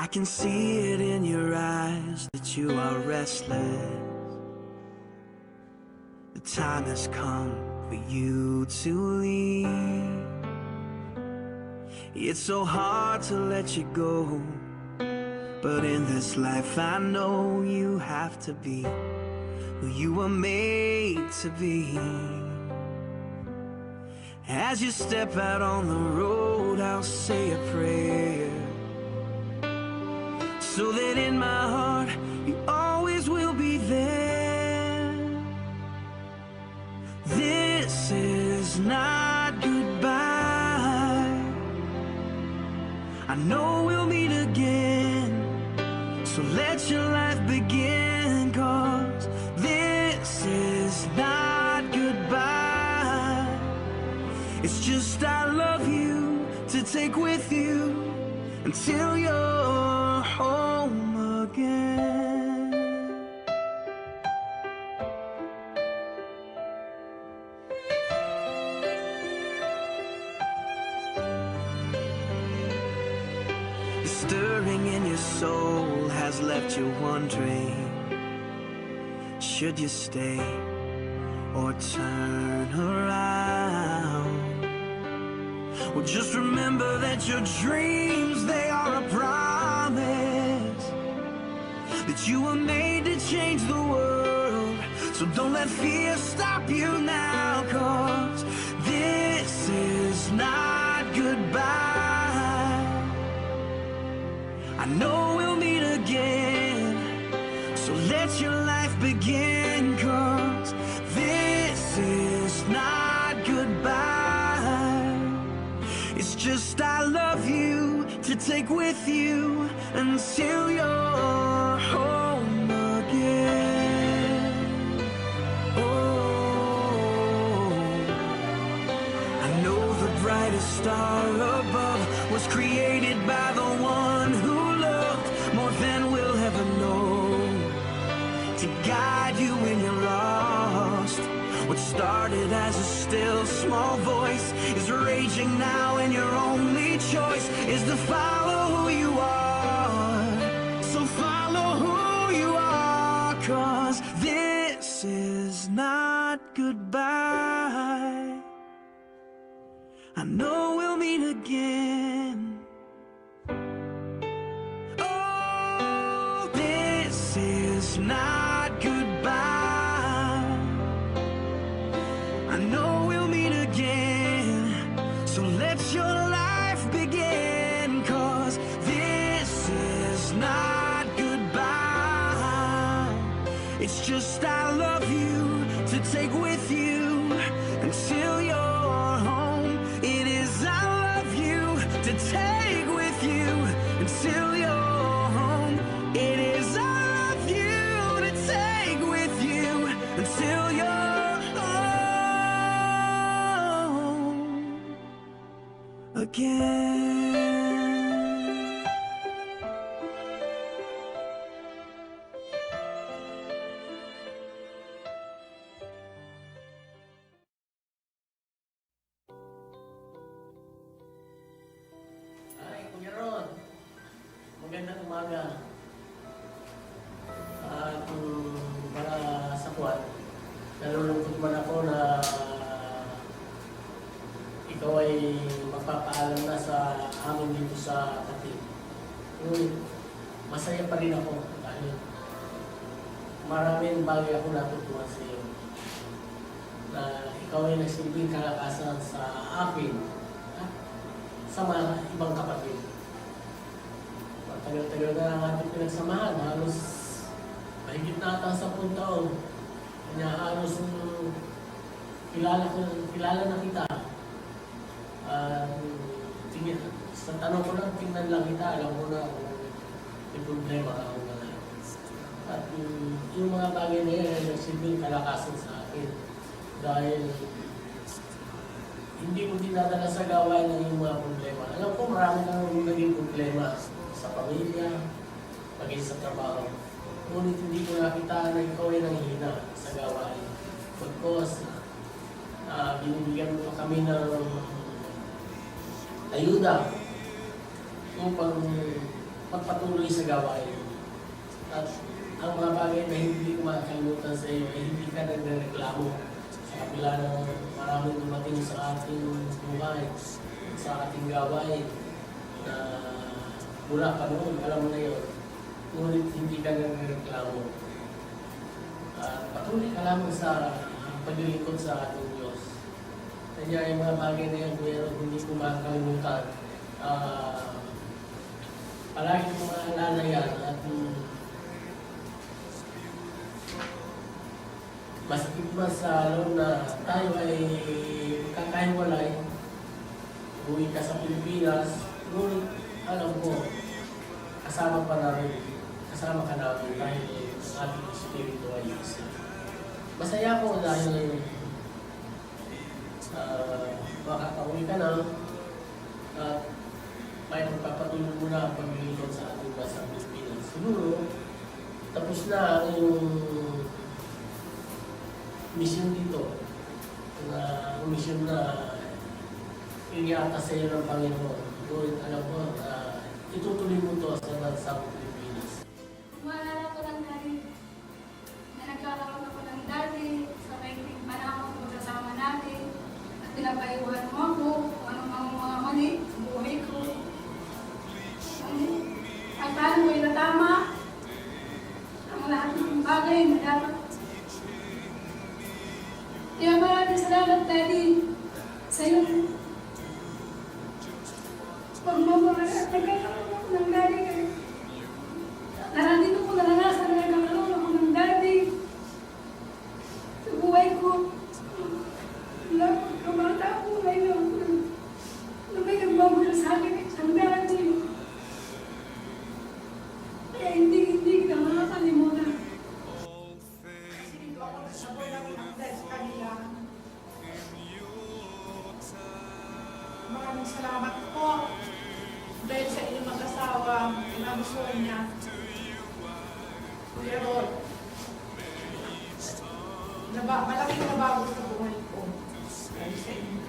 I can see it in your eyes that you are restless. The time has come for you to leave. It's so hard to let you go, but in this life I know you have to be who you were made to be. As you step out on the road, I'll say a prayer, so that in my heart you always will be there. This is not goodbye. I know we'll meet again, so let your life begin, 'cause this is not goodbye. It's just I love you to take with you until you're home again. The stirring in your soul has left you wondering, should you stay or turn around? Well, just remember that your dreams, they are a promise, that you were made to change the world. So don't let fear stop you now, 'cause this is not goodbye. I know we'll meet again, so let your life begin, 'cause this is not goodbye. It's just I love you to take with you until you're home again. Oh, I know the brightest star above was created by the one who loved more than we'll ever know, to guide you when you're lost. What started as a still small voice is raging now, and your only choice is to follow who you are. So follow who you are, 'cause this is not goodbye. I know we'll meet again. Oh, this is not goodbye. I know we'll meet again, so let your life begin, 'cause this is not goodbye. It's just I love you to take with you until you're home. It is I love you to take with you until you're home. It is I love you to take with you until you're home again. Ay, Kuya Ron, magandang umaga. At para sa kuwan, nalulungkot man ako na ikaw ay magpapaalam na sa amin dito sa Taguig. Ngunit masaya pa rin ako dahil maraming bagay ako natutuwa sa iyo. Na ikaw ay nagsilbing kalakasan sa akin at sa mga ibang kapatid. Matagal-tagal na ang ating pinagsamahan, halos mahigit na ata 10 taon. Kanya halos kilala na kita. Sa tanong ko lang, tingnan lang kita, alam ko na kung may problema ka ako na lang. At yung mga bagay na yun ay nagsilbing kalakasan sa akin. Dahil hindi ko dinadala sa gawain ng iyong mga problema. Alam ko marami kang naging problema sa pamilya, maging sa trabaho. Ngunit hindi ko nakita na ikaw ay nanghihina sa gawain. Pagkos, binibigyan mo kami ng ayuda upang magpatuloy sa gawain. At ang mga bagay na hindi ko makakalimutan sa iyo ay hindi ka nagreklamo sa kabila ng maraming dumating sa ating buhay, sa ating gawain na mula pa noon, alam mo na yun, ngunit hindi ka nagreklamo. Patuloy ka lamang sa paglilingkod sa ating Diyos. Kaya yung mga bagay na yan, Kuya Rod, hindi ko makakalimutan. Palagi ko maalala yan at masakit ba sa loob na tayo ay kakahiwalay, uwi ka sa Pilipinas, ngunit alam ko, kasama ka namin dahil ang ating espiritu ay isa. Masaya ko dahil makakauwi ka na at may magpapatuloy mo na ang paglilingkod sa ating bansa Pilipinas. Siguro, tapos na ang iyong mission dito. Mission na iniata sa iyo ng Panginoon. Ngunit alam mo, itutuloy mo ito sa bansang Pilipinas. Maalala ko lang dati na nagkakaroon ako ng dati sa may panahon ko kasama natin at pinapayuhan mo ako kung anong mga mali sa buhay ko. At paano ko inatama ang lahat ng bagay na dapat. Kaya maraming salamat, Daddy, sa iyong pagmamahal at nagkakaroon ako ng Daddy. Nandito ko naranasan na nagkakaroon ako ng Daddy sa buhay ko. Kabata ako ngayon na may nagmamahal sa akin isang Daddy. Kaya hindi ka makakalimutan. Kasi dito ako nasabi namin ang dahil sa kanila. Maraming salamat po dahil sa inyong mag-asawa, inagustuhan niya. Kuya Rod, malaking nabago sa buhay ko dahil sa inyo.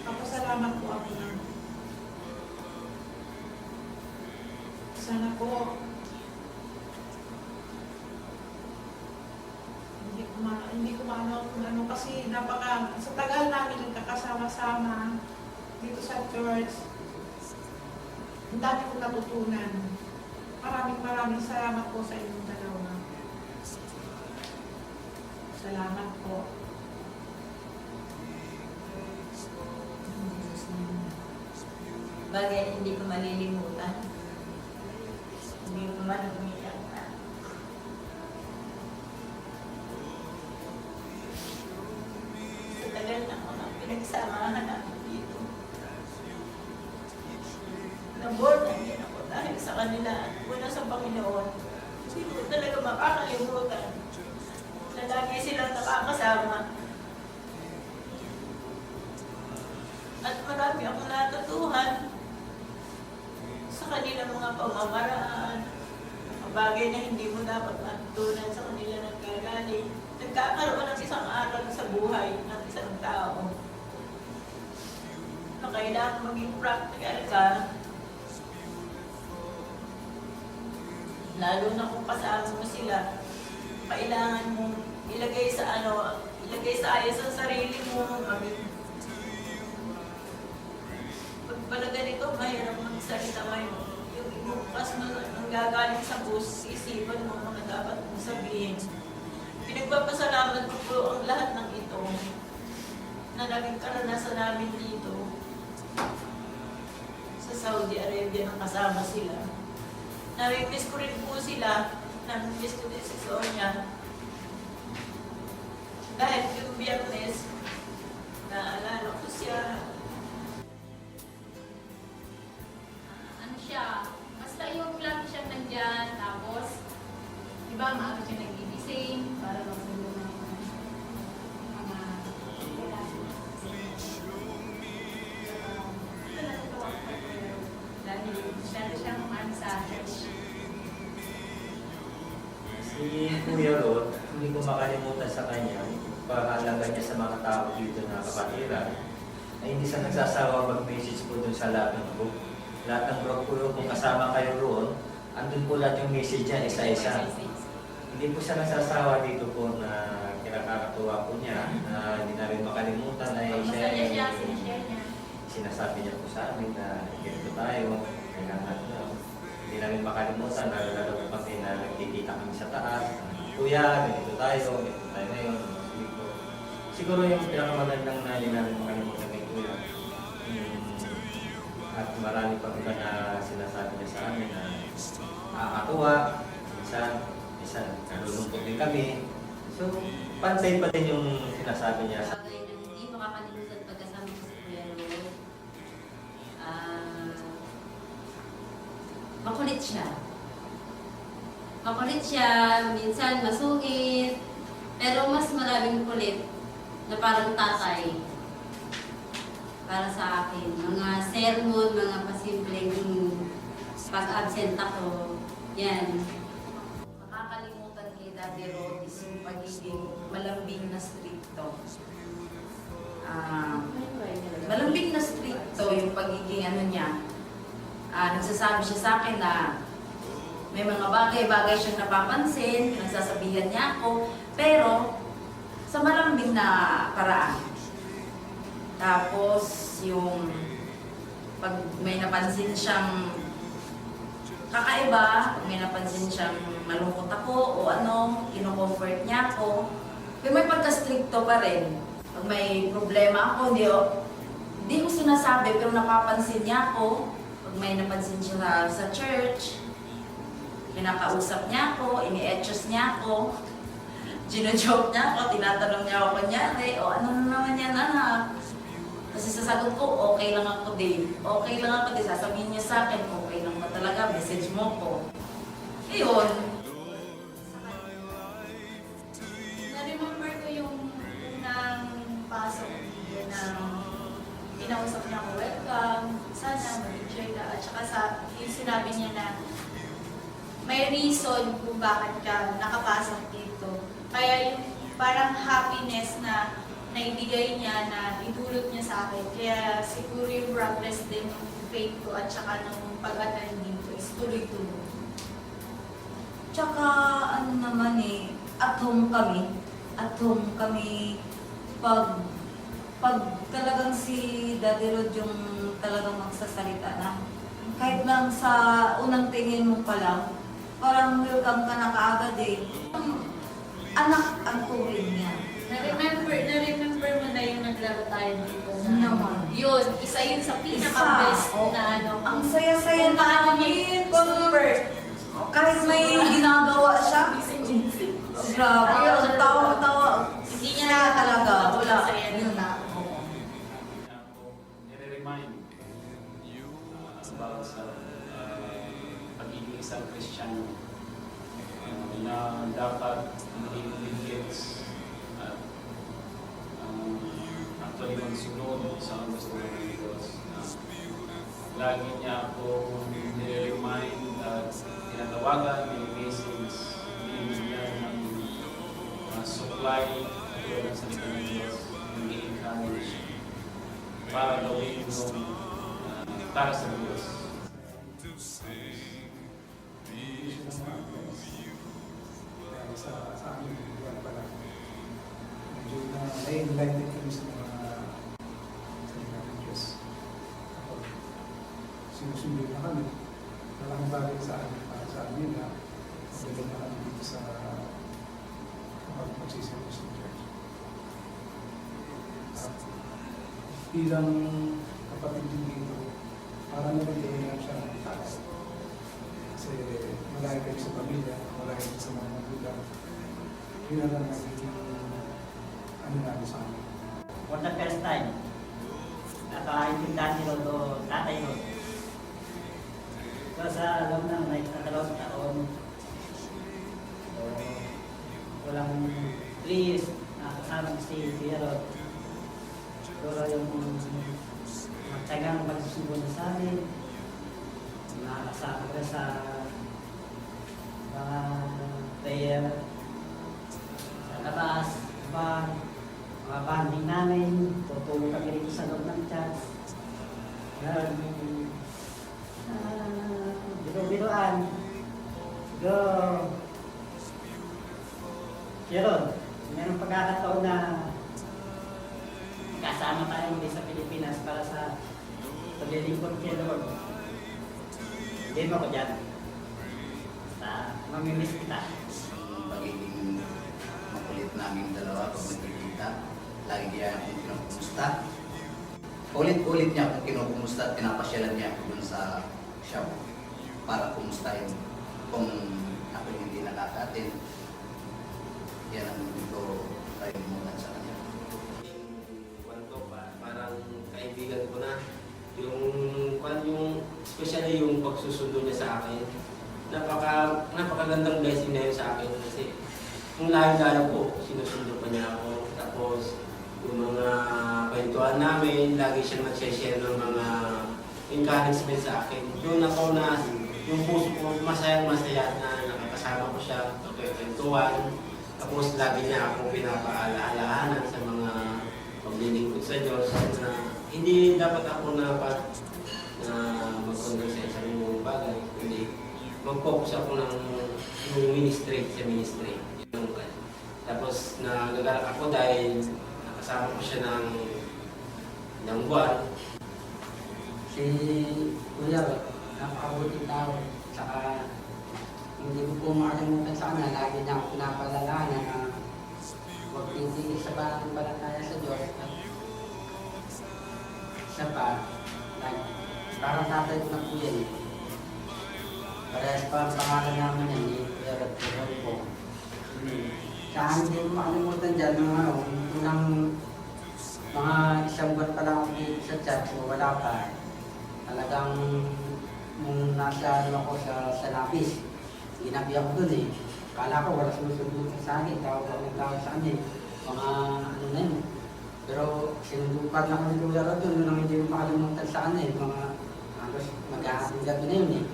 Kapasalamat po ako na. Sana po hindi ko maano kung ano kasi sa tagal namin nagkakasama-sama dito sa church. Ang dami kong natutunan. Maraming salamat po sa inyong dalawa. Salamat po. Bagay hindi ko malilimutan. Hindi ko man umiyak na. Sa tagal na ako nang pinagsamahan namin dito. Naboard na din ako dahil sa kanila. Una sa Panginoon. Hindi ko talaga makakalimutan na lagi silang nakakasama. At marami akong natutuhan sa kanilang mga pamamaraan, mga bagay na hindi mo dapat matutunan sa kanila nagkagaling. Nagkakaroon ng isang aral sa buhay ng isang tao na kailangan maging practical ka, lalo na kung kasama mo sila. Kailangan mong ilagay sa ayos ang sarili mo, pala ganito, mahirap magsalita ngayon. Yung ibukas mo ang gagaling sa puso, isipan mo mga dapat mong sabihin. Pinagpapasalamat ko po ang lahat ng ito na naging karanasan namin dito sa Saudi Arabia na kasama sila. Nami-miss ko rin po sila, nami-miss ko din si Sonia. Dahil yung Biyernes, naalala ko siya. Basta yung lagi siyang nandyan, tapos, di ba, maaga siya nag-ibising para magsulo ng mga ito natutuwa ko dahil masyado siyang umano sa church. Si Kuya Rod, hindi ko makalimutan sa kanya, pahalaga niya sa mga tao dito na kapatiran, ay hindi siya nagsasawang mag-message po dun sa labing book. lahat ng group kung kasama kayo roon, andun po lahat yung message niya isa-isa. Hindi po siya nasasawa dito po na kinakakatuwa po niya, na hindi na rin makalimutan na Masaya siya, sinishare niya. sinasabi niya po sa amin na ganito tayo, kailangan na. Hindi namin makalimutan, lalo po kami na nagkikita kami sa taas. Kuya, ganito tayo ngayon. Siguro yung pinakamagandang na hindi namin makalimutan kay Kuya. At marami pa iba na sinasabi niya sa amin na nakakatuwa, minsan nalulungkot din kami. So, pantay pa din yung sinasabi niya. Bagay na hindi makakalimutan pagkasama ko sa Kuya Ro. Makulit siya. Makulit siya, minsan masungit, pero mas maraming kulit na parang tatay. Para sa akin, mga sermon, mga pasimpleng pag-absent ako, yan. Makakalimutan kay Daddy Ro is yung pagiging malambing na stricto. Malambing na stricto yung pagiging ano niya. Nagsasabi siya sa akin na may mga bagay-bagay siyang napapansin, nagsasabihan niya ako, pero sa malambing na paraan. Tapos yung pag may napansin siyang kakaiba, may napansin siyang malungkot ako o ano, kino-comfort niya ako. Pero may pagka-stricto pa rin. Pag may problema ako, hindi ko sinasabi pero napapansin niya ako. Pag may napansin siya sa church, pinakausap niya ako, ini-etchos niya ako, gino-joke niya ako, tinatanong niya ako kunyari, o ano naman yan anak? Kasi sasagot ko, okay lang ako din. Okay lang ako din. Sasabihin niya sa akin, okay lang ba talaga? Message mo ko. Ayun. Na-remember ko yung unang pasok dito na pinausap niya ako, welcome, sana mag-enjoy ka. At saka yung sinabi niya na may reason kung bakit ka nakapasok dito. Kaya yung parang happiness na naibigay niya, na idulot niya sa akin. Kaya siguro yung progress din ng faith ko at saka ng pag-attend dito is tuloy-tuloy. Tsaka ano naman at home kami. At home kami pag talagang si Daddy Rod yung talagang magsasalita na kahit lang sa unang tingin mo pa lang, parang welcome ka na kaagad anak ang tuwing niya. Na-remember mo na yung naglaro tayo dito Naman. Yun, isa yun sa pinaka-best na ano. Ang saya-saya Kung paano namin. super. Kahit may ginagawa siya. Grabe, ang tawa-tawa. Hindi niya nakakalaga. Wala. Saya Yun na. nire-remind about sa pagiging isang Kristiyano na dapat hindi obedience at actually magsunod sa gusto ng Diyos. Lagi niya ako nire-remind at tinatawagan, nire-message, niya ng supply at tulad ng salita ng Diyos, nag-i-encourage para gawin yung para sa Diyos. Sa amin, buwan pala. Medyo na-enlighten kami sa mga salita ng Diyos. Kapag sinusunod na kami, malaking bagay sa amin para sa amin na pagdating na kami dito sa pagsisimula sa church. At bilang kapatid din dito, para naman din lang siya ng tao. Kasi malayo kayo sa pamilya, malayo kayo sa mga magulang. Yun na lang nagiging ano namin sa amin. For the first time, nakaintindahan nila ito, tatay ko. So sa loob ng dalawang taon, walang 3 years na kasama si Kuya Rod. Siguro yung magtagang pagsusunod sa amin, nakakasama ko sa mga prayer, sa labas, mga banding namin, tutulong kami rin sa loob ng church. Pero, mayroong pagkakataon na kasama tayo muli sa Pilipinas para sa paglilingkod kay Lord. Hindi mo ko dyan. Basta, mamimiss kita. Ang pagiging makulit naming dalawa pag nagkikita, lagi niya akong kinukumusta. Ulit-ulit niya akong kinukumusta at pinapasyalan niya ako dun sa shop para kumustahin kung ako hindi nakaka-attend. Yan ang gusto tayo muna sa kanya. Wanto pa, parang kaibigan ko na. Yung especially yung pagsusundo niya sa akin. Napakagandang blessing na yun sa akin kasi yung layo-layo po, sinusundo pa niya ako. Tapos yung mga kwentuhan namin, lagi siya nag-share ng mga encouragement sa akin. Doon ako na yung puso ko masayang-masaya na nakakasama ko siya, kwentuhan. Tapos lagi niya akong pinapaalaalahanan sa mga paglilingkod sa Diyos na hindi dapat ako na mag-conduct sa isang bagay, hindi mag-focus ako ng ministry sa ministry. Tapos nagagalak ako dahil nakasama ko siya ng buwan. Si Kuya, napakabuting tao. Saka hindi ko po makalimutan sa kanya. Lagi niya ako pinapalalahanan na huwag titigil sa pananampalataya sa Diyos. At isa pa, parang tatay ko na po yan eh. Parehas pa ang pangalan namin yan eh. Kuya Rod po. Saka hindi ko makalimutan dyan ng unang mga isang buwan pa lang ako dito sa church, wala pa. Talagang nung nasa ako sa lapis, ginabi ako dun eh. Kala ko wala sumusunod sa akin, tawag sa amin. Mga ano na yun. Pero sinundukan na kami Kuya Rod dun, nung hindi ko makalimutan sa akin eh. Mga halos mag-ahating gabi na yun eh.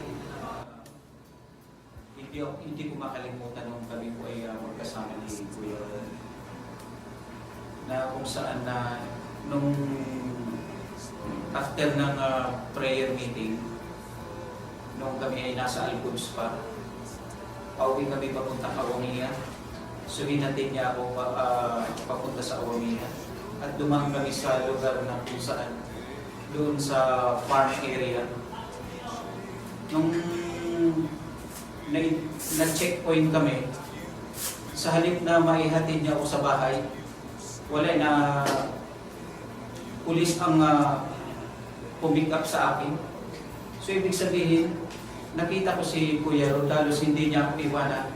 Hindi ko makalimutan nung kami po ay magkasama ni Kuya Rod. Na kung saan na nung after ng prayer meeting, nung kami ay nasa Al-Quds pa, pauwi kami papunta Awamia. So hinatid niya ako papunta sa Awamia. At dumaan kami sa lugar na kung saan, doon sa farm area. Nung na-checkpoint kami, sa halip na maihatid niya ako sa bahay, wala na pulis ang pumick up sa akin. So ibig sabihin, nakita ko si Kuya Rod, halos hindi niya ako iwanan.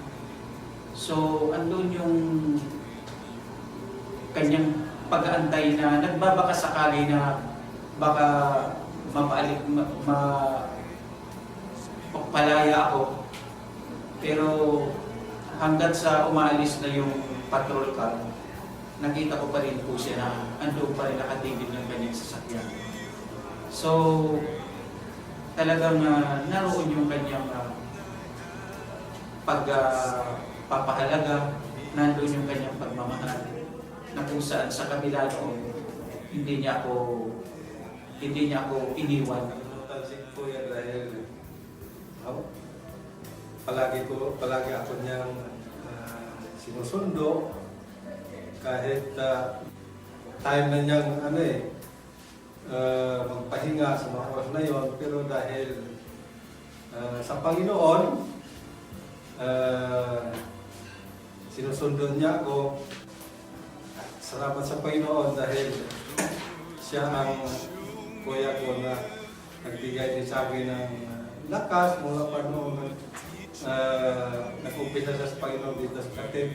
So andun yung kanyang pag-aantay na nagbabaka sakali na baka mapalaya ako. Pero hanggang sa umaalis na yung patrol car, nakita ko pa rin po siya na andun pa rin nakatibid ng kanyang sasakyan. So, talagang naroon yung kanyang pagpapahalaga, nandun yung kanyang pagmamahal, na kung saan sa kabila noon, hindi niya ako iniwan. Napansin ko yan dahil palagi ako niyang sinusundo kahit time na niyang magpahinga sa mga oras na yon, pero dahil sa Panginoon sinusundo niya ako. Salamat sa Panginoon dahil siya ang kuya ko na nagbigay din sa akin ng lakas mula pa noon nag-umpisa siya sa Panginoon dito sa Katib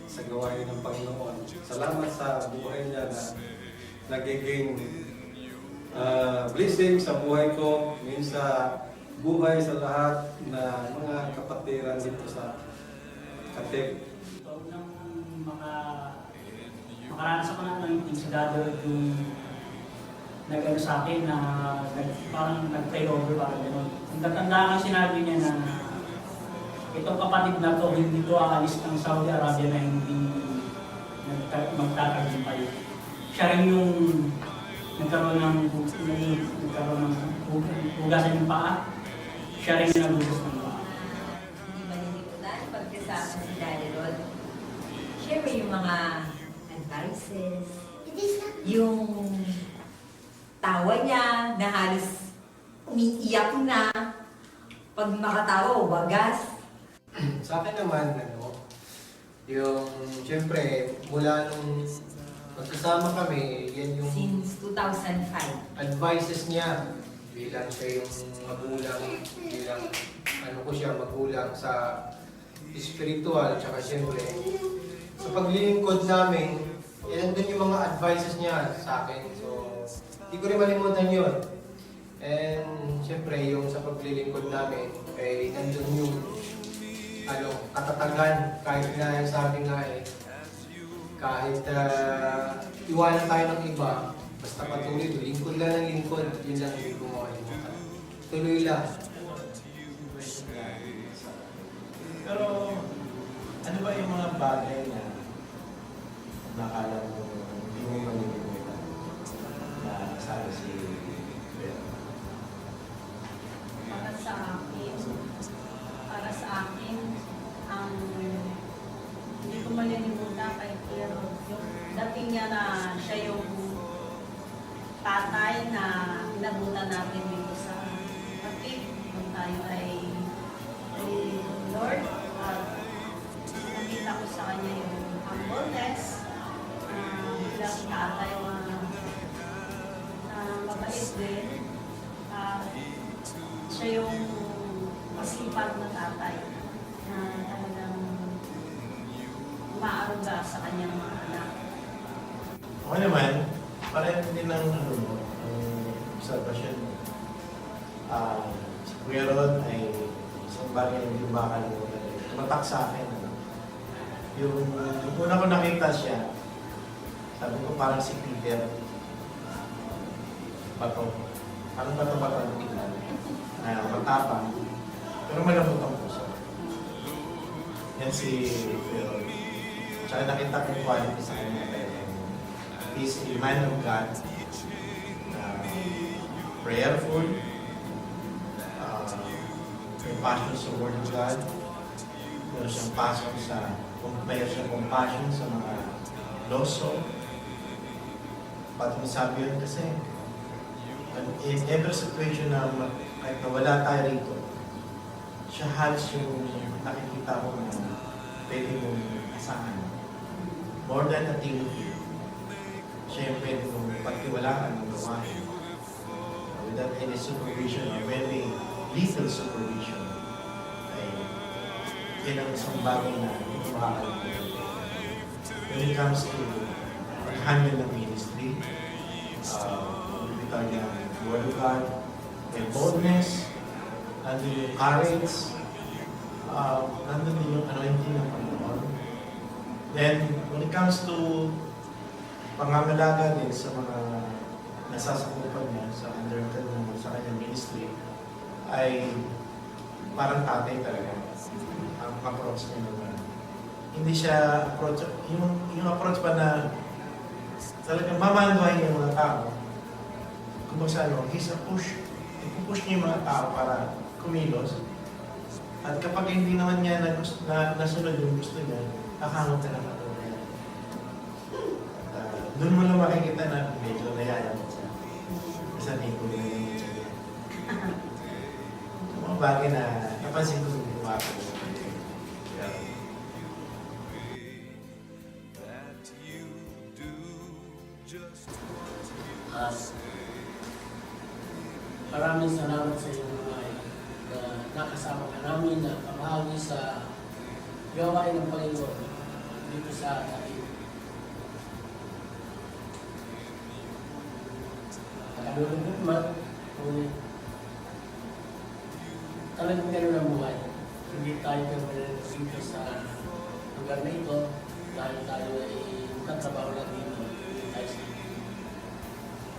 sa gawain ng Panginoon. Salamat sa buhay niya na nagiging blessing sa buhay ko, minsan buhay sa lahat na mga kapatiran dito sa Katib. Nang makaranas ako ng insidado yung nag-ano sa akin na parang nag-pray over, parang gano'n. Ang tatanda kang sinabi niya na itong kapatid na to, hindi to aalis ng Saudi Arabia na hindi magtatagumpay. Siya rin yung nagkaroon ng hugasan ng paa. Siya rin yung nagugas ng paa. Hindi malilikutan pag kasama si Daddy Rod. Siyempre yung mga advices, yung tawa niya na halos umiiyak na, pag makatawa, wagas. Sa akin naman, yung, siyempre, mula nung magkasama kami, yan yung Since 2005. advices niya bilang siya yung magulang, bilang magulang sa spiritual, tsaka siyempre, sa paglilingkod namin, yan doon yung mga advices niya sa akin. So, hindi ko rin malimutan yun. And siyempre, yung sa paglilingkod namin, nandun yung katatagan, kahit nga yung sabi nga kahit iwanan tayo ng iba, basta patuloy, lingkod lang ng lingkod, yun lang hindi ko makalimutan. Tuloy lang. Pero, ano ba yung mga bagay na nakala mo hindi mo malilimutan na sabi si Bel? Para sa akin, ang hindi ko malilimutan kay Pero yung dating niya na siya yung tatay na inabutan natin dito sa Patid. Kung tayo ay Lord, at nakita ko sa kanya yung humbleness, bilang tatay na mabait din. Siya yung masipag na tatay na talagang umaaruga sa kanyang mga anak. Okay naman, pareho din ng observation mo. Si Kuya Rod ay isang bagay na hindi makakalimutan. Tumatak sa akin. Yung una ko nakita siya, sabi ko parang si Peter. Parang bato-bato ang tingnan. Matapang. Pero malambot ang puso. Yan si Kuya Rod. Tsaka nakita ko yung quality sa kanya. He's a man of God. Prayerful. May passion sa Word of God. Meron siyang passion mayroon siyang compassion sa mga loso. Pati masabi yun kasi, in every situation na kahit na wala tayo rito, siya halos yung nakikita ko na pwede mong asahan. More than a Timothy, siya yung pwede mong pagtiwalaan ng gawain. Without any supervision or very little supervision, ay yan ang isang bagay na hindi makakalimutan. When it comes to handle ng ministry, bitaw niya ang Word of God, may boldness, nandun yung courage, nandun din yung anointing ng Panginoon. Then, when it comes to pangangalaga din sa mga nasasakupan niya sa sa kanyang ministry, ay parang tatay talaga ang approach niya naman. Hindi siya approach, yung approach pa na talagang mamanduhay niya yung mga tao. Kung sa he's a push. Ipupush niya yung mga tao para kumilos. At kapag hindi naman niya nasunod yung gusto niya, nakahangot na lang ako. Doon mo lang makikita na medyo nayayamot siya. Kasi hindi ko din naman siya. Mga bagay na napansin ko yung ginawa ko. Maraming salamat sa inyo mga na nakasama ka namin na kamahagi sa gawain ng Panginoon dito sa atin. Nakalulungkot man, ngunit talagang gano'n ang buhay. Hindi tayo permanent dito sa lugar na ito dahil tayo ay nagtatrabaho lang dito. Hindi tayo sa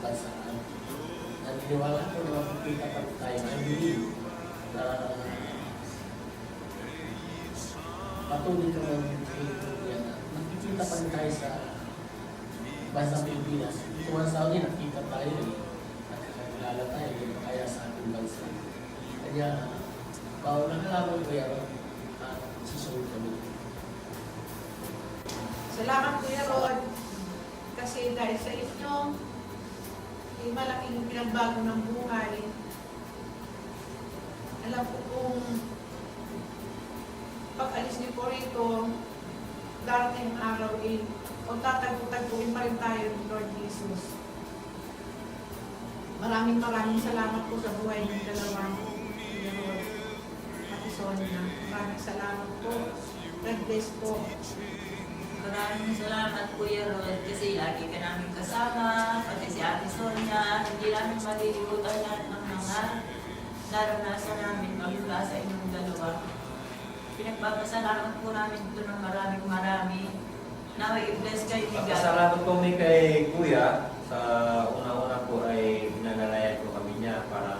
bansaan. Naniniwala ko na makikita pa tayo. I believe na patuloy ka ng yan. Nakikita pa rin tayo sa bansang Pilipinas. Tuwan sa akin, nakita tayo at nakakilala tayo kaya sa ating bansa. Kaya, bawal na kailangan ko yan at susunod kami. Salamat Kuya Rod. Kasi dahil sa inyo, malaking pinagbago ng buhay. Alam ko kung pag-alis niyo po rito, darating ang araw magtatagpo-tagpuin pa rin tayo ng Lord Jesus. Maraming salamat po sa buhay ng dalawa. Kuya Rod, Ate Sonia. Maraming salamat po. God bless po. Maraming salamat Kuya Rod kasi lagi ka namin kasama, pati si Ate Sonia. Hindi namin malilimutan lahat ng mga naranasan namin magmula sa inyong dalawa. Pinagpapasalamat po namin ito ng marami. Naway i-bless kayo ni God. Pasalamat po kami kay Kuya. Sa una-una po ay pinanalayan po kami niya para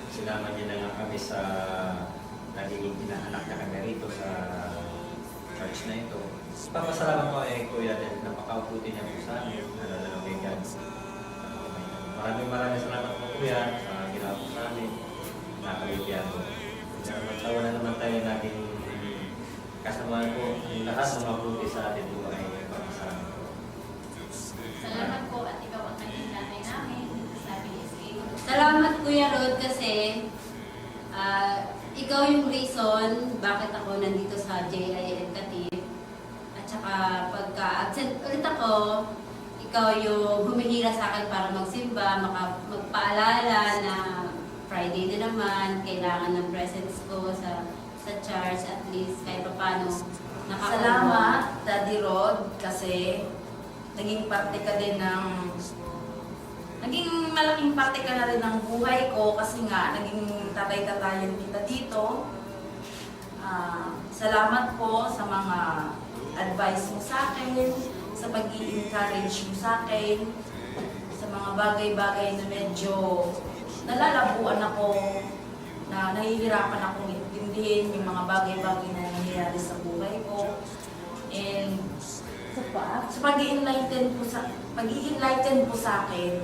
sinama niya na nga kami sa nagiging pinaanak na kami rito sa church na ito. Papasalamat po kay Kuya dahil napakauputi niya po sa amin. Nalala kay God. Maraming salamat po Kuya sa ginawa po sa amin. Nakabigyan po. Magtawa na naman tayo naging kasama po ang lahat ng mabuti sa atin po ay papasalamat po. Salamat po at ikaw ang naging nanay namin sa BSA. Salamat Kuya Rod kasi ikaw yung reason bakit ako nandito sa JIN Katip. At saka pagka-absent ulit ako, ikaw yung humihira sa akin para magsimba, magpaalala na Friday na naman, kailangan ng presence ko sa church, at least kahit paano nakakauwa. Salamat, Daddy Rod, kasi naging parte ka din naging malaking parte ka na rin ng buhay ko kasi nga naging tatay-tatayan kita dito. Salamat po sa mga advice mo sa akin, sa pag-i-encourage mo sa akin, sa mga bagay-bagay na medyo nalalabuan ako, na nahihirapan akong intindihin yung mga bagay-bagay na nangyayari sa buhay ko. And sa pag-i-enlighten po sa akin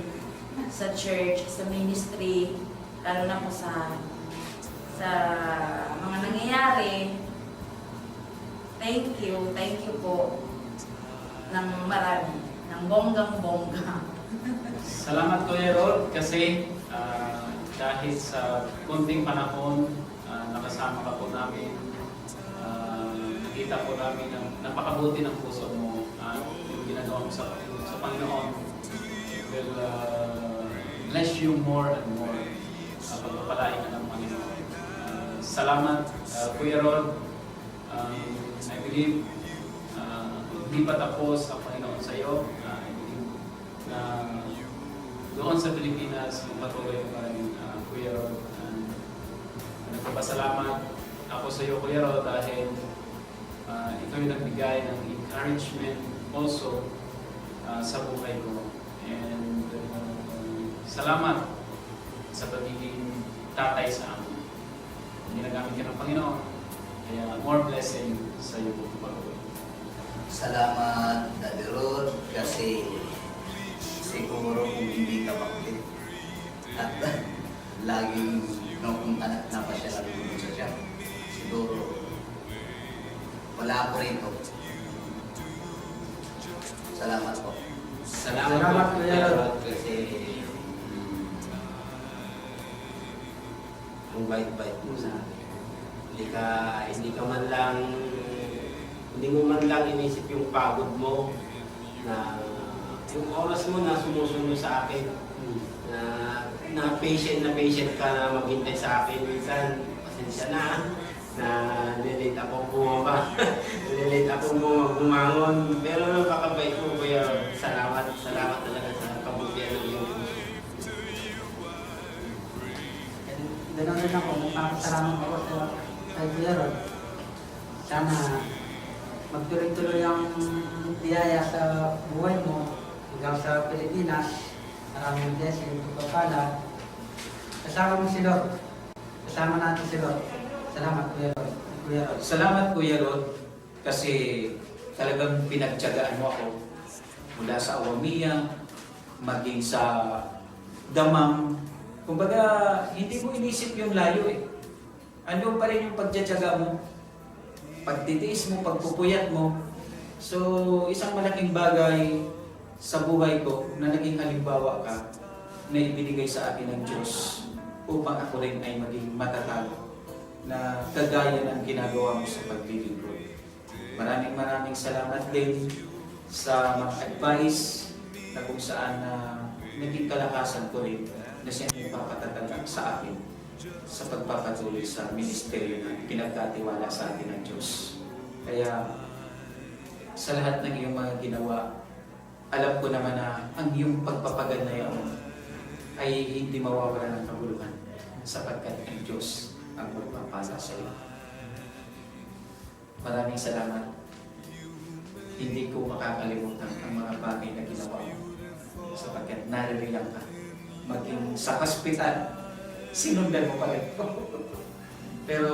sa church, sa ministry, lalo na po sa mga nangyayari. Thank you po ng marami, ng bonggang-bongga. Salamat Kuya Rod kasi dahil sa konting panahon, nakasama ka po namin, nakita po namin na napakabuti ng puso mo at yung ginagawa mo sa Panginoon will bless you more and more. Pagpapalain ka ng Panginoon. Salamat Kuya Rod. I believe hindi pa tapos ang Panginoon sa iyo. I believe na doon sa Pilipinas, patuloy pa rin Kuya Rod. Nagpapasalamat ako sa iyo Kuya Rod dahil ikaw yung nagbigay ng encouragement also sa buhay ko. And salamat sa pagiging tatay sa amin. Ginagamit ka ng Panginoon. Kaya more blessing sa iyo po pag-uwi. Salamat Daddy Rod kasi siguro kung hindi ka bakit at laging napasyalan ko sa siya. Siguro wala ako rito. Salamat po. Salamat po Kuya Rod kasi ang bait-bait mo sa akin. Hindi mo man lang inisip yung pagod mo na yung oras mo na sumusunod sa akin na patient ka na maghintay sa akin. Minsan, pasensya na nililate ako bumaba. Nililate ako bumangon. Pero napakabait mo Kuya. Salamat talaga sa kabutihan ng iyong puso. Ganun rin ako, magpapasalamat ako kay Kuya Rod. Sana magtuloy-tuloy ang biyaya sa buhay mo hanggang sa Pilipinas. Maraming blessing, pagpapala. Kasama mo si Lord. Kasama natin si Lord. Salamat Kuya Rod. Salamat Kuya Rod kasi talagang pinagtiyagaan mo ako mula sa Awamia, maging sa Damam. Kumbaga, hindi mo inisip yung layo eh. Ano pa rin yung pagtitiyaga mo, pagtitiis mo, pagpupuyat mo. So, isang malaking bagay sa buhay ko na naging halimbawa ka na ibinigay sa akin ng Diyos upang ako rin ay maging matatag na kagaya ng ginagawa mo sa paglilingkod. Maraming salamat din sa mga advice na kung saan naging kalakasan ko rin na siya nagpapatatag sa akin sa pagpapatuloy sa ministeryo na pinagkatiwala sa atin ng Diyos. Kaya sa lahat ng iyong mga ginawa, alam ko naman na ang iyong pagpapagal na iyon ay hindi mawawala ng kabuluhan sapagkat ang Diyos ang magpapala sa iyo. Maraming salamat. Hindi ko makakalimutan ang mga bagay na ginawa mo sapagkat naririyan ka. Maging sa hospital, sinundan mo pa rin. Pero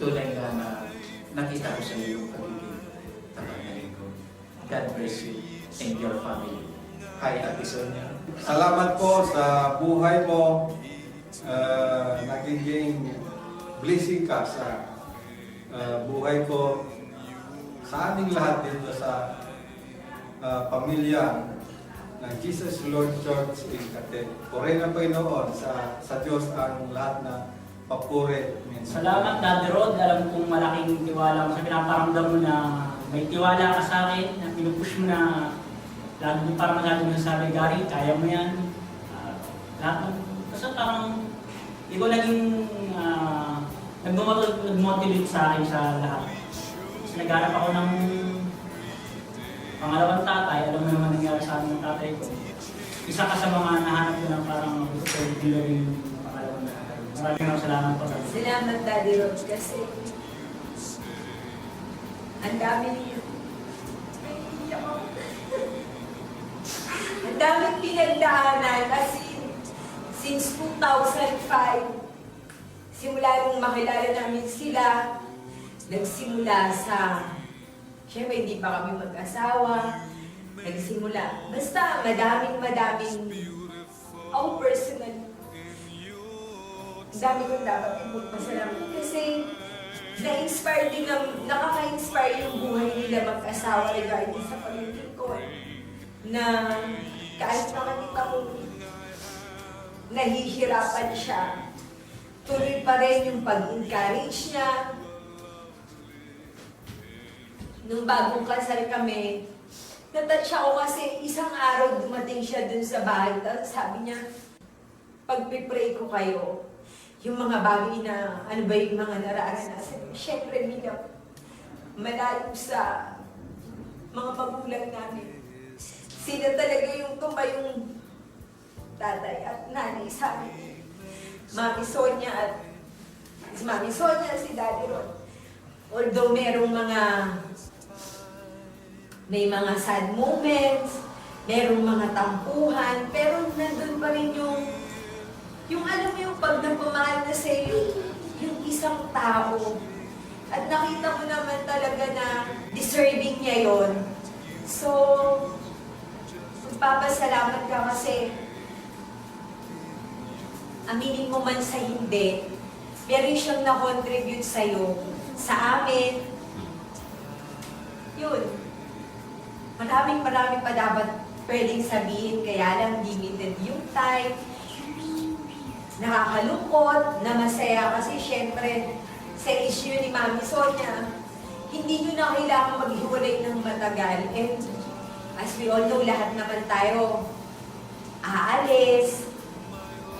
tunay na nakita ko sa iyo yung pagiging tapat na lingkod. God bless you and your family. Hi, Ate Sonia. Salamat po sa buhay mo. Nagiging blessing ka sa buhay ko, sa aming lahat dito sa pamilya ng Jesus Lord Church in Cavite. Puri ng Panginoon sa Diyos ang lahat na papuri. Salamat, Daddy Rod. Alam kong malaking tiwala mo sa pinaparamdam mo na may tiwala ka sa akin, na pinupush mo na lagi mo parang masyado mo sabi, Gary, kaya mo yan. Lahat ng, kasi parang ikaw naging nag-motivate sa akin sa lahat. Kasi naghanap ako ng pangalawang tatay. Alam mo naman nangyari sa akin ng tatay ko. Isa ka sa mga nahanap ko ng parang gusto ko yung pangalawang tatay. Maraming salamat po. Salamat, Daddy Rod, kasi ang daming pinagdaanan kasi since 2005, simula nung makilala namin sila, nagsimula sa, syempre hindi pa kami mag-asawa, nagsimula, basta madaming, ako personally, ang dami kong dapat ipagpasalamat kasi na-inspire din, nakaka-inspire yung buhay nila mag-asawa regarding sa pag-lingkod na kahit nakakita ko nahihirapan siya, tuloy pa rin yung pag-encourage niya. Nung bagong kasal kami, natouch ako kasi isang araw dumating siya dun sa bahay. Tapos sabi niya, pagpipray ko kayo, yung mga bagay na, ano ba yung mga nararanasan. Siyempre, malayo sa mga magulang namin. Sila talaga yung tumayong tatay at nanay sa amin. Mami Sonia at si Mami Sonia, si Daddy Rod. Although may mga sad moments, merong mga tampuhan, pero nandun pa rin yung alam mo yung pag nagmamahal na sa'yo, yung isang tao. At nakita mo naman talaga na deserving niya yon. So, magpapasalamat ka kasi aminin mo man sa hindi, meron siyang na-contribute sa'yo, sa amin. Yun. Maraming pa dapat pwedeng sabihin, kaya lang limited yung time. Nakakalungkot, na masaya kasi syempre sa issue ni Mami Sonia, hindi nyo na kailangan maghiwalay ng matagal. And as we all know, lahat naman tayo aalis.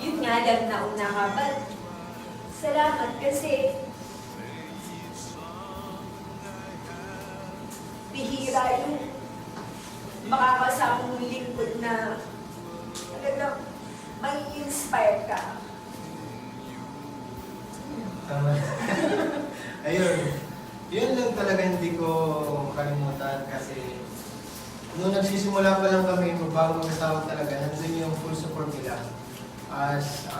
Yun nga lang nauna ka. But salamat kasi bihira yung makakasama mong lingkod na talagang may inspire ka. Tama. Ayun. Yun lang talaga hindi ko makalimutan kasi nung nagsisimula pa lang kami, bago mag-asawa talaga, nandun yung full support nila as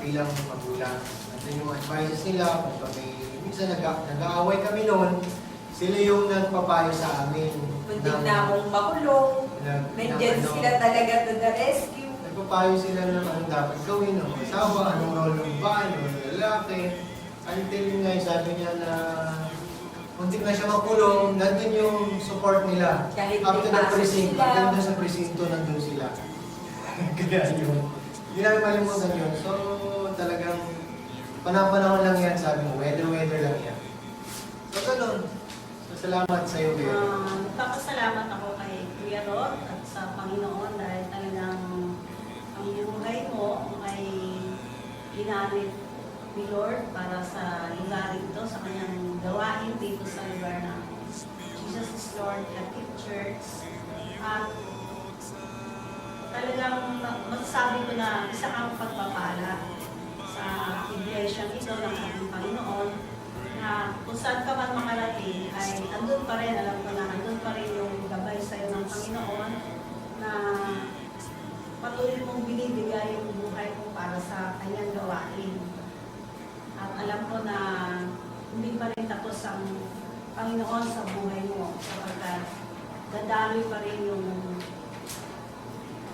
bilang magulang. Nandun yung advices nila kung kami, minsan nag-aaway kami noon, sila yung nagpapayo sa amin. Muntik na akong makulong, nandyan sila talaga to the rescue. Nagpapayo sila ng anong dapat gawin, ng asawa, anong role ng bahay, ng lalaki. Until nga sabi niya na muntik na siya makulong, nandun yung support nila. Kahit Up to may the pasok precinct, sila. hanggang sa presinto, nandun sila. Kaya yun. Hindi namin malimutan yun. So, talagang panahon lang yan, sabi mo. Weather lang yan. So, ganun. So, salamat sa iyo, Kuya. Nagpapasalamat ako kay Kuya Rod at sa Panginoon dahil talagang ang buhay mo ay ginamit ni Lord para sa lugar ito, sa kanyang gawain dito sa lugar na Jesus is Lord Catholic Church. At talagang masasabi ko na isa kang pagpapala sa iglesia ito ng ating Panginoon, na kung saan ka man makarating ay andun pa rin, alam ko na andun pa rin yung gabay sa'yo ng Panginoon na patuloy mong binibigay yung buhay mo para sa kanyang gawain. At alam ko na hindi pa rin tapos ang Panginoon sa buhay mo sapagkat dadaloy pa rin yung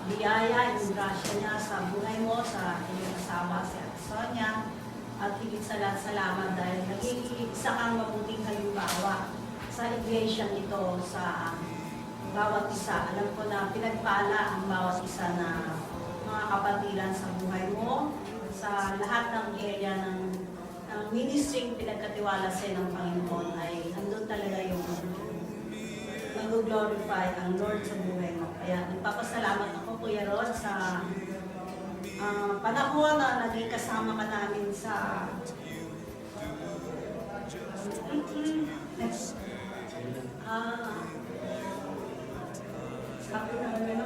biyaya, yung grasya niya sa buhay mo, sa iyong asawa, si Ate Sonia. At higit sa lahat, salamat dahil nagiging isa kang mabuting halimbawa sa iglesia ito, sa bawat isa. Alam ko na pinagpala ang bawat isa na mga kapatiran sa buhay mo, sa lahat ng area ng ministry pinagkatiwala sa ng Panginoon ay andun talaga yung mag-glorify ang Lord sa buhay mo. Kaya nagpapasalamat ako, Kuya Rod, sa panahon na naging kasama ka namin sa sabi namin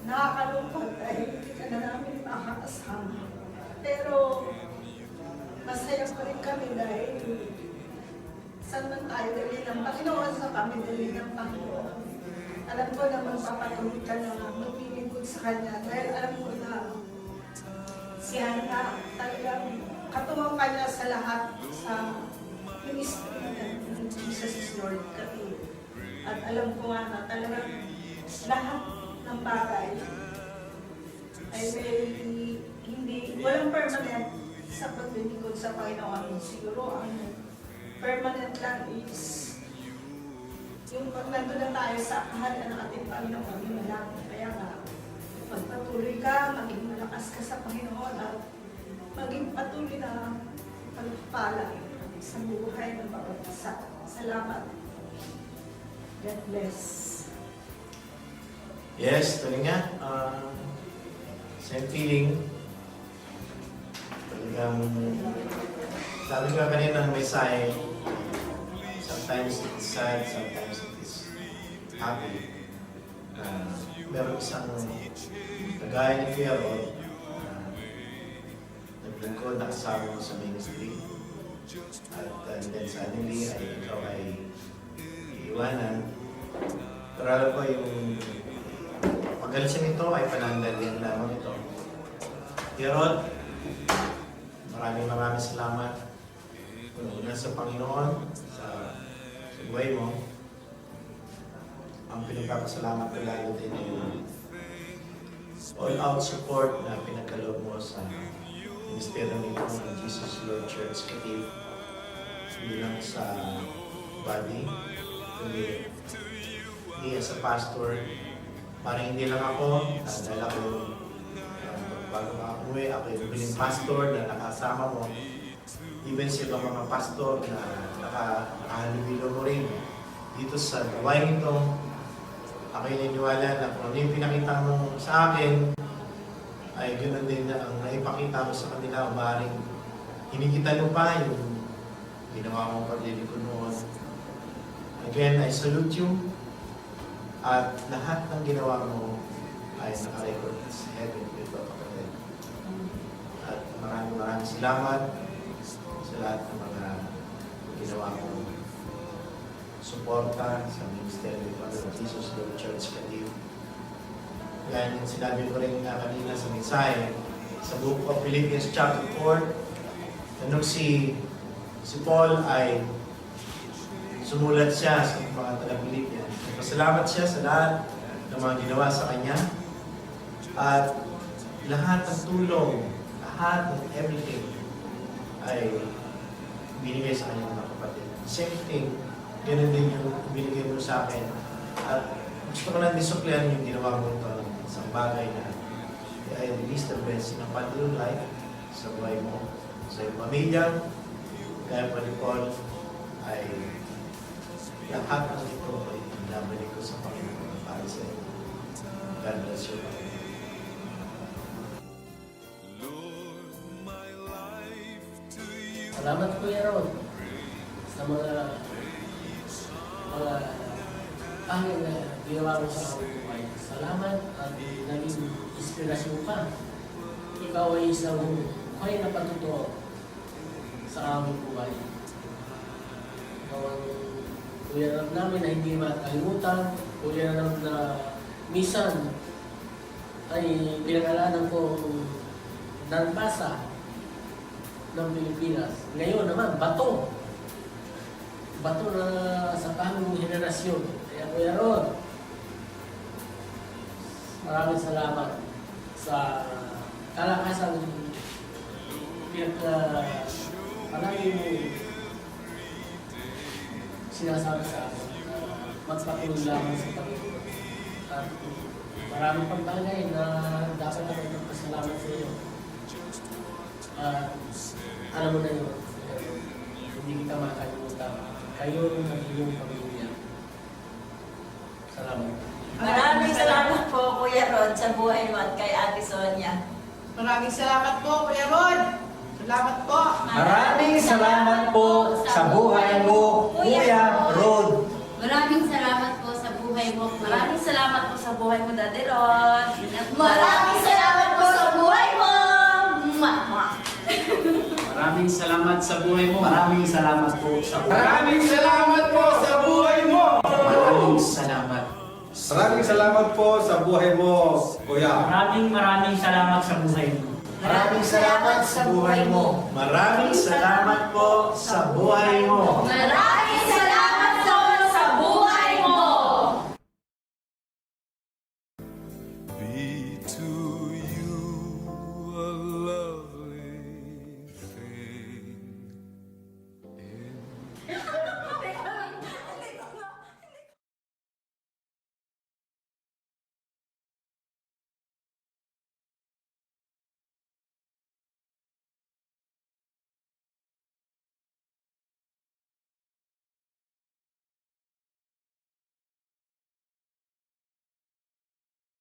nakakalungkot dahil hindi ka na namin makakasama. Pero masaya pa rin kami dahil saan man tayo dali ng Panginoon, sa kami dali ng Panginoon. Alam ko na magpapatuloy ka na maglilingkod sa Kanya dahil alam ko na siya na talagang katuwang Kanya sa lahat sa ministry ng Jesus is Lord kami. At alam ko nga na talagang lahat ng bagay ay may walang permanent sa paglilingkod sa Panginoon. Siguro ang permanent lang is yung pag nandun na tayo sa kaharian ng ating Panginoon, yun lang. Kaya nga, magpatuloy ka, maging malakas ka sa Panginoon at maging patuloy na pagpala sa buhay ng bawat isa. Salamat. God bless. Yes, tuloy nga. Same feeling. Talagang, sabi ko kanina ng may sign, sometimes it's sad, sometimes it is happy. Meron isang kagaya ni Kuya Rod, naglingkod, nakasama mo sa ministry. At then suddenly, ikaw ay iiwanan. Pero alam ko yung pag-alisin nito ay panandalian lamang ito. Kuya Rod, maraming salamat. Una sa Panginoon, sa buhay mo. Ang pinagpapasalamat ko lalo din ay yung all-out support na pinagkaloob mo sa ministeryo nito ng Jesus Lord Church Kativ. Hindi lang sa body, kundi as a pastor. Parang hindi lang ako, dahil ako yung bago makakuwi, ako yung biling pastor na nakasama mo. Even sa ibang mga pastor na nakahalubilo mo rin dito sa gawain ito, ako yung niniwala na kung ano yung pinakita mo sa akin, ay ganoon din na ang naipakita mo sa kanila, maaaring hinigitan mo pa yung ginawa mong paglilikod noon. Again, I salute you. At lahat ng ginawa mo ay nakarecord sa heaven with God. At maraming salamat sa lahat ng mga ginawa mo suporta sa Ministerio of Jesus Lord Church Kativ. Yan yung sinabi ko rin kanina sa mensahe sa Book of Philippians chapter 4. Nung si Paul ay sumulat siya sa mga taga-Philippians. Pasalamat siya sa lahat ng mga ginawa sa kanya at lahat ng tulong, lahat ng everything ay binigay sa kanyang mga kapatid. Same thing, ganun din yung binigay mo sa akin. At gusto ko lang disuklihan yung ginawa mo ito sa bagay na I release the best in a family life sa buhay mo, sa iyong pamilya. Kaya pa ni Paul ay lahat ng ito ay nabalik ko sa Panginoon para sa iyo. God bless you. Salamat Kuya Ron sa mga pangil na ginawa mo sa aming buhay. Salamat at naging inspirasyon ka. Ikaw ay isang buhay na patutuo sa aming buhay. Ikaw ang Kuya Ron namin na hindi makalimutan. Kuya Ron na minsan ay pinangalanan ko Danbasa ng Pilipinas. Ngayon naman, bato. Bato na sa kaming henerasyon. Kaya Kuya Ron, maraming salamat sa kalakasan palagi mo sinasabi sa akin. Magpatuloy lamang sa Panginoon. At maraming pang bagay na dapat ako magpasalamat sa iyo. Alam mo na yun, hindi kita makalimutan. Kayo ng iyong pamilya. Salamat. Maraming salamat po, Kuya Rod, sa buhay mo at kay Ate Sonia. Maraming salamat po, Kuya Rod. Salamat po. Maraming salamat po sa buhay mo, Kuya Rod. Maraming salamat po sa buhay mo. Maraming salamat po sa buhay mo, Daddy Rod. Maraming salamat po sa buhay mo. Maraming salamat sa buhay mo. Maraming salamat po sa buhay mo. Maraming salamat po sa buhay mo! Maraming salamat. Maraming salamat po sa buhay mo, Kuya. Maraming salamat sa buhay mo. Maraming salamat sa buhay mo. Maraming salamat po sa buhay mo. Maraming salamat